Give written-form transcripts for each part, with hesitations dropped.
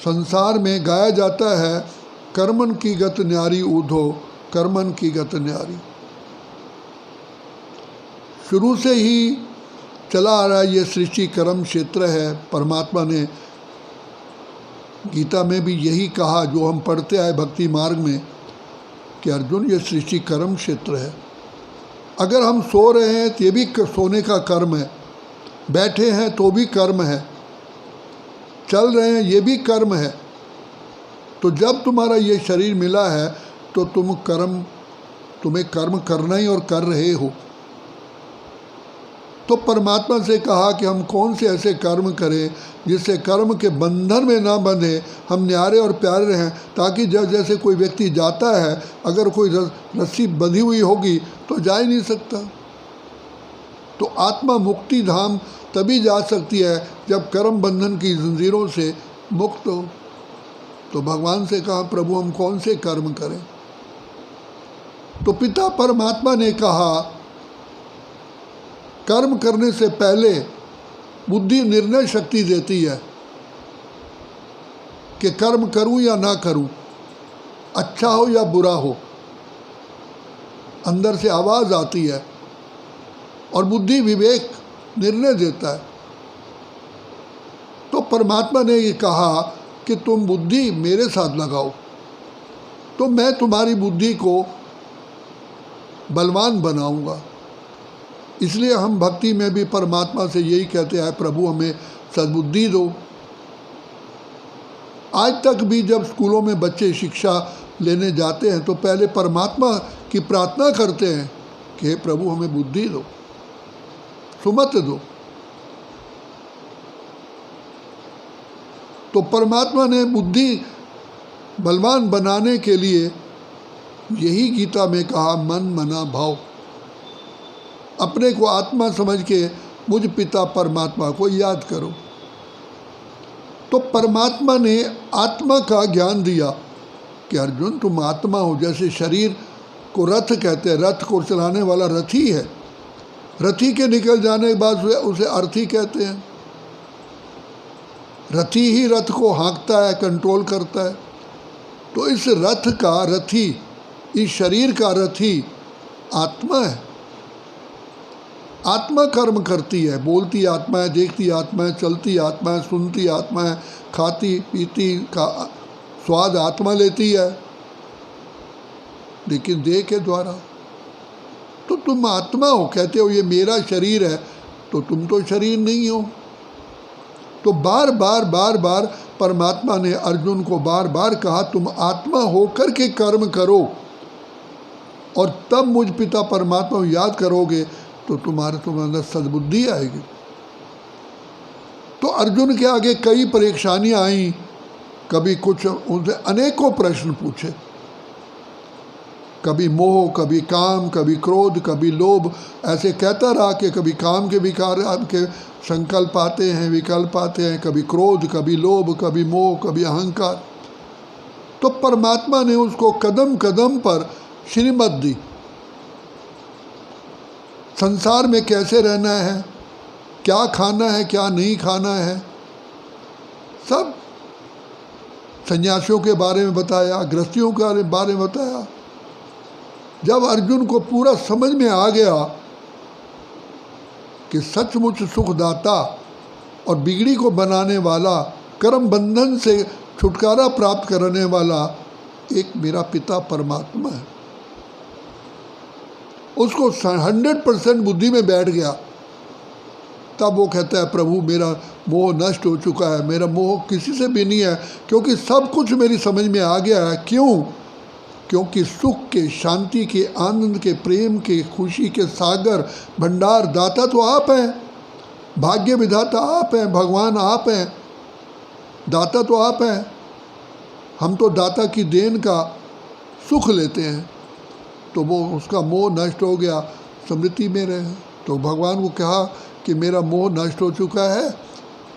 संसार में गाया जाता है, कर्मन की गत न्यारी ऊधो, कर्मन की गत न्यारी। शुरू से ही चला आ रहा ये सृष्टि कर्म क्षेत्र है। परमात्मा ने गीता में भी यही कहा जो हम पढ़ते आए भक्ति मार्ग में कि अर्जुन ये सृष्टि कर्म क्षेत्र है। अगर हम सो रहे हैं तो ये भी सोने का कर्म है, बैठे हैं तो भी कर्म है, चल रहे हैं ये भी कर्म है। तो जब तुम्हारा ये शरीर मिला है तो तुम्हें कर्म करना ही और कर रहे हो। तो परमात्मा से कहा कि हम कौन से ऐसे कर्म करें जिससे कर्म के बंधन में ना बंधे, हम न्यारे और प्यारे रहें, ताकि जब जैसे कोई व्यक्ति जाता है, अगर कोई रस्सी बंधी हुई होगी तो जा ही नहीं सकता। तो आत्मा मुक्ति धाम तभी जा सकती है जब कर्म बंधन की जंजीरों से मुक्त हो। तो भगवान से कहा प्रभु हम कौन से कर्म करें। तो पिता परमात्मा ने कहा कर्म करने से पहले बुद्धि निर्णय शक्ति देती है कि कर्म करूं या ना करूं, अच्छा हो या बुरा हो। अंदर से आवाज आती है और बुद्धि विवेक निर्णय देता है। तो परमात्मा ने ये कहा कि तुम बुद्धि मेरे साथ लगाओ, तो मैं तुम्हारी बुद्धि को बलवान बनाऊंगा। इसलिए हम भक्ति में भी परमात्मा से यही कहते हैं प्रभु हमें सद्बुद्धि दो। आज तक भी जब स्कूलों में बच्चे शिक्षा लेने जाते हैं तो पहले परमात्मा की प्रार्थना करते हैं कि हे प्रभु हमें बुद्धि दो, सुमत दो। तो परमात्मा ने बुद्धि बलवान बनाने के लिए यही गीता में कहा मन मना भाव। अपने को आत्मा समझ के मुझ पिता परमात्मा को याद करो। तो परमात्मा ने आत्मा का ज्ञान दिया कि अर्जुन तुम आत्मा हो। जैसे शरीर को रथ कहते हैं, रथ को चलाने वाला रथी है, रथी के निकल जाने के बाद उसे अर्थी कहते हैं। रथी ही रथ को हाँकता है, कंट्रोल करता है। तो इस रथ का रथी, इस शरीर का रथी आत्मा है। आत्मा कर्म करती है, बोलती आत्मा है, देखती आत्मा है, चलती आत्मा है, सुनती आत्मा है, खाती पीती का स्वाद आत्मा लेती है, लेकिन देह के द्वारा। तो तुम आत्मा हो, कहते हो ये मेरा शरीर है, तो तुम तो शरीर नहीं हो। तो बार बार बार बार परमात्मा ने अर्जुन को बार बार कहा तुम आत्मा होकर के कर्म करो, और तब मुझ पिता परमात्मा को याद करोगे तो तुम्हारे अंदर सद्बुद्धि आएगी। तो अर्जुन के आगे कई परेशानियां आई, कभी कुछ उनसे अनेकों प्रश्न पूछे, कभी मोह, कभी काम, कभी क्रोध, कभी लोभ, ऐसे कहता रहा कि कभी काम के विकार के संकल्प आते हैं, विकल्प आते हैं, कभी क्रोध, कभी लोभ, कभी मोह, कभी अहंकार। तो परमात्मा ने उसको कदम कदम पर श्रीमत दी। संसार में कैसे रहना है, क्या खाना है, क्या नहीं खाना है, सब सन्यासियों के बारे में बताया, गृहस्थियों के बारे में बताया। जब अर्जुन को पूरा समझ में आ गया कि सचमुच सुखदाता और बिगड़ी को बनाने वाला, कर्म बंधन से छुटकारा प्राप्त करने वाला एक मेरा पिता परमात्मा है, उसको 100% बुद्धि में बैठ गया। तब वो कहता है प्रभु मेरा मोह नष्ट हो चुका है, मेरा मोह किसी से भी नहीं है, क्योंकि सब कुछ मेरी समझ में आ गया है। क्यों? क्योंकि सुख के, शांति के, आनंद के, प्रेम के, खुशी के सागर भंडार दाता तो आप हैं, भाग्य विधाता आप हैं, भगवान आप हैं, दाता तो आप हैं। हम तो दाता की देन का सुख लेते हैं, तो वो उसका मोह नष्ट हो गया, समृद्धि में रहे। तो भगवान को कहा कि मेरा मोह नष्ट हो चुका है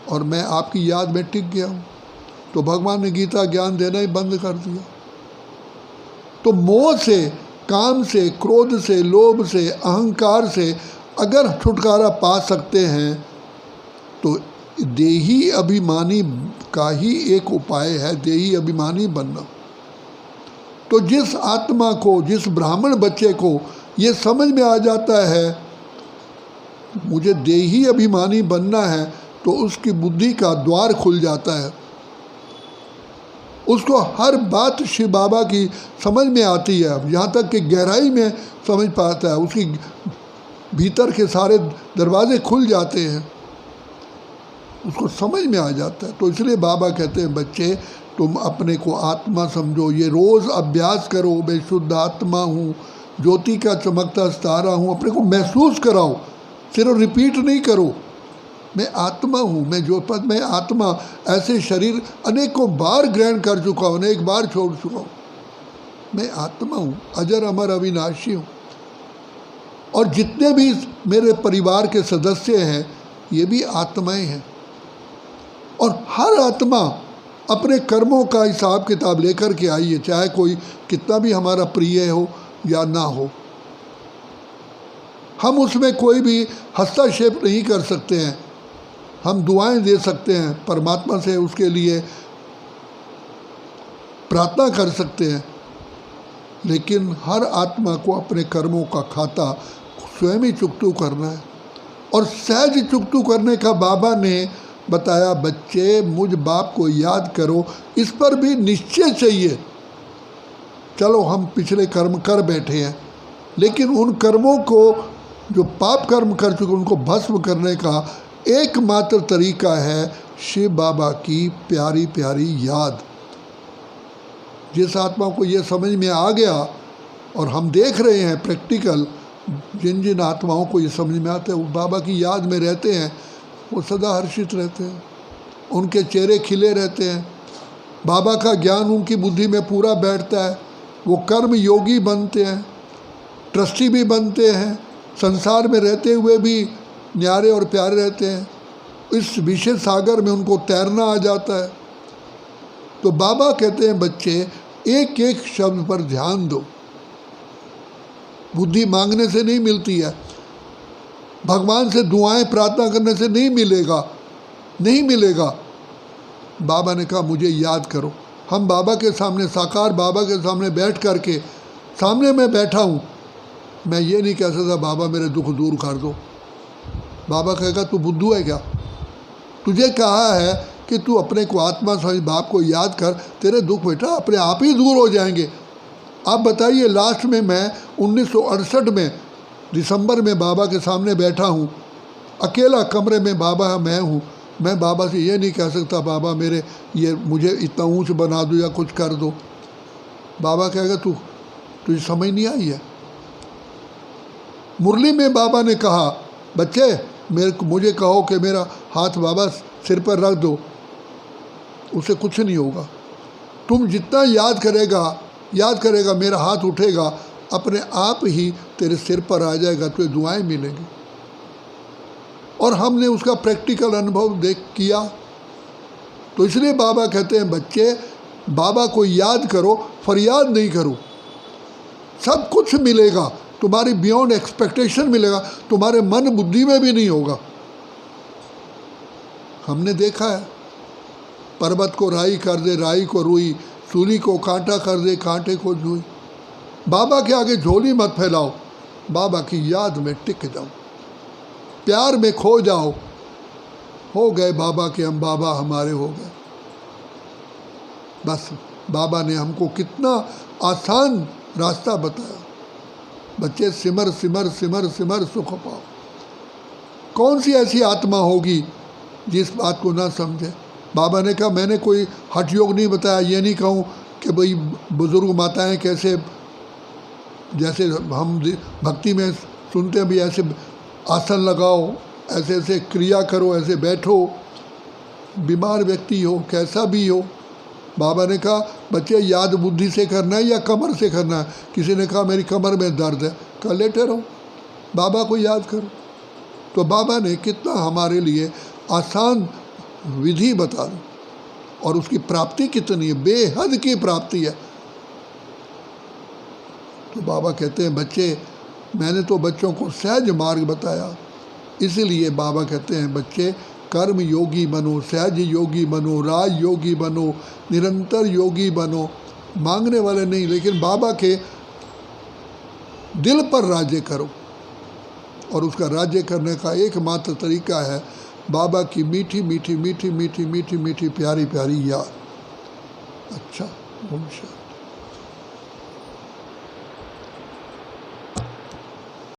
और मैं आपकी याद में टिक गया हूँ। तो भगवान ने गीता ज्ञान देना ही बंद कर दिया। तो मोह से, काम से, क्रोध से, लोभ से, अहंकार से अगर छुटकारा पा सकते हैं तो देही अभिमानी का ही एक उपाय है देही अभिमानी बनना। तो जिस आत्मा को, जिस ब्राह्मण बच्चे को ये समझ में आ जाता है मुझे देही अभिमानी बनना है, तो उसकी बुद्धि का द्वार खुल जाता है, उसको हर बात शिव बाबा की समझ में आती है, यहाँ तक कि गहराई में समझ पाता है, उसकी भीतर के सारे दरवाजे खुल जाते हैं, उसको समझ में आ जाता है। तो इसलिए बाबा कहते हैं बच्चे तुम अपने को आत्मा समझो, ये रोज़ अभ्यास करो, मैं शुद्ध आत्मा हूँ, ज्योति का चमकता सितारा हूँ, अपने को महसूस कराओ, सिर्फ रिपीट नहीं करो मैं आत्मा हूँ, मैं जो पद, मैं आत्मा, ऐसे शरीर अनेकों बार ग्रहण कर चुका हूँ, अनेक बार छोड़ चुका हूँ, मैं आत्मा हूँ, अजर अमर अविनाशी हूँ। और जितने भी मेरे परिवार के सदस्य हैं ये भी आत्माएं हैं, और हर आत्मा अपने कर्मों का हिसाब किताब लेकर के आई है, चाहे कोई कितना भी हमारा प्रिय हो या ना हो, हम उसमें कोई भी हस्तक्षेप नहीं कर सकते हैं। हम दुआएं दे सकते हैं परमात्मा से, उसके लिए प्रार्थना कर सकते हैं, लेकिन हर आत्मा को अपने कर्मों का खाता स्वयं ही चुकतू करना है। और सहज चुकतू करने का बाबा ने बताया बच्चे मुझ बाप को याद करो, इस पर भी निश्चय चाहिए। चलो हम पिछले कर्म कर बैठे हैं, लेकिन उन कर्मों को जो पाप कर्म कर चुके उनको भस्म करने का एकमात्र तरीका है शिव बाबा की प्यारी प्यारी याद। जिस आत्मा को ये समझ में आ गया, और हम देख रहे हैं प्रैक्टिकल, जिन जिन आत्माओं को ये समझ में आता है वो बाबा की याद में रहते हैं, वो सदा हर्षित रहते हैं, उनके चेहरे खिले रहते हैं, बाबा का ज्ञान उनकी बुद्धि में पूरा बैठता है, वो कर्म योगी बनते हैं, ट्रस्टी भी बनते हैं, संसार में रहते हुए भी न्यारे और प्यारे रहते हैं, इस विषय सागर में उनको तैरना आ जाता है। तो बाबा कहते हैं बच्चे एक एक शब्द पर ध्यान दो, बुद्धि मांगने से नहीं मिलती है, भगवान से दुआएं प्रार्थना करने से नहीं मिलेगा, नहीं मिलेगा। बाबा ने कहा मुझे याद करो। हम बाबा के सामने, साकार बाबा के सामने बैठ कर के, सामने मैं बैठा हूँ, मैं ये नहीं कह सकता बाबा मेरे दुख दूर कर दो। बाबा कहेगा तू बुद्धू है क्या, तुझे कहा है कि तू अपने को आत्मा समझ, बाप को याद कर, तेरे दुख बेटा अपने आप ही दूर हो जाएंगे। आप बताइए, लास्ट में मैं 1968 में दिसंबर में बाबा के सामने बैठा हूँ, अकेला कमरे में बाबा मैं हूँ, मैं बाबा से ये नहीं कह सकता बाबा मेरे ये मुझे इतना ऊंच बना दो या कुछ कर दो। बाबा कहेगा तुझे समझ नहीं आई है। मुरली में बाबा ने कहा बच्चे मुझे कहो कि मेरा हाथ बाबा सिर पर रख दो, उसे कुछ नहीं होगा। तुम जितना याद करेगा मेरा हाथ उठेगा, अपने आप ही तेरे सिर पर आ जाएगा, तुझे दुआएं मिलेंगी। और हमने उसका प्रैक्टिकल अनुभव किया। तो इसलिए बाबा कहते हैं बच्चे बाबा को याद करो, फरियाद नहीं करो, सब कुछ मिलेगा, तुम्हारी बियॉन्ड एक्सपेक्टेशन मिलेगा, तुम्हारे मन बुद्धि में भी नहीं होगा। हमने देखा है, पर्वत को राई कर दे राई को रुई, सूली को कांटा कर दे कांटे को जुई। बाबा के आगे झोली मत फैलाओ, बाबा की याद में टिक जाओ, प्यार में खो जाओ, हो गए बाबा के हम, बाबा हमारे हो गए। बस बाबा ने हमको कितना आसान रास्ता बताया। बच्चे सिमर सिमर सिमर सिमर सुख पाओ। कौन सी ऐसी आत्मा होगी जिस बात को ना समझे। बाबा ने कहा मैंने कोई हठ योग नहीं बताया, ये नहीं कहूँ कि भाई बुजुर्ग माताएं कैसे, जैसे हम भक्ति में सुनते हैं भी ऐसे आसन लगाओ, ऐसे ऐसे क्रिया करो, ऐसे बैठो, बीमार व्यक्ति हो कैसा भी हो। बाबा ने कहा बच्चे याद बुद्धि से करना है या कमर से करना है। किसी ने कहा मेरी कमर में दर्द है, कहा लेटे रहो, बाबा को याद करो। तो बाबा ने कितना हमारे लिए आसान विधि बता दी, और उसकी प्राप्ति कितनी है, बेहद की प्राप्ति है। तो बाबा कहते हैं बच्चे मैंने तो बच्चों को सहज मार्ग बताया, इसीलिए बाबा कहते हैं बच्चे कर्म योगी बनो, सहज योगी बनो, राज योगी बनो, निरंतर योगी बनो। मांगने वाले नहीं, लेकिन बाबा के दिल पर राज्य करो। और उसका राज्य करने का एकमात्र तरीका है बाबा की मीठी मीठी मीठी मीठी मीठी मीठी प्यारी प्यारी याद। अच्छा, ओम शांति।